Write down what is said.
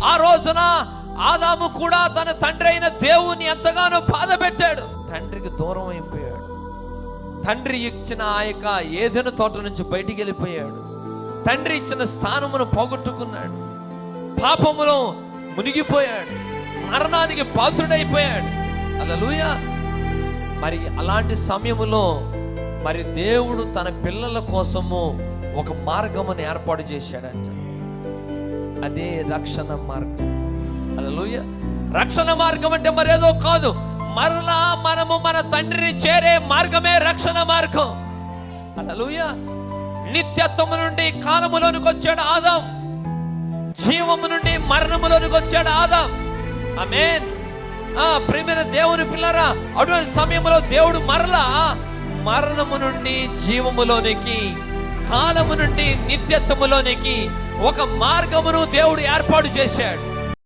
ఆ రోజున ఆదాము కూడా తన తండ్రి అయిన దేవుని ఎంతగానో బాధ పెట్టాడు. తండ్రికి దూరం అయిపోయాడు. తండ్రి ఇచ్చిన ఆ యొక్క ఏదెను తోట నుంచి బయటికి వెళ్ళిపోయాడు. తండ్రి ఇచ్చిన స్థానమును పోగొట్టుకున్నాడు. పాపములో మునిగిపోయాడు. మరణానికి పాత్రుడైపోయాడు. హల్లెలూయా. మరి అలాంటి సమయములో మరి దేవుడు తన పిల్లల కోసము ఒక మార్గమును ఏర్పాటు చేశాడంట. అదే రక్షణ మార్గం. హల్లెలూయా. రక్షణ మార్గం అంటే మరేదో కాదు, మరలా మనము మన తండ్రిని చేరే మార్గమే రక్షణ మార్గం. హల్లెలూయా. నిత్యత్వము నుండి కాలములోనికి వచ్చాడు ఆదాం. జీవము నుండి మరణములోనికి వచ్చాడు ఆదాం. ఆమేన్. ప్రియమైన దేవుని పిల్లరా, అటువంటి సమయంలో దేవుడు మరలా మరణము నుండి జీవములోనికి, కాలము నుండి నిత్యత్వములోనికి ఒక మార్గమును దేవుడు ఏర్పాటు చేశాడు.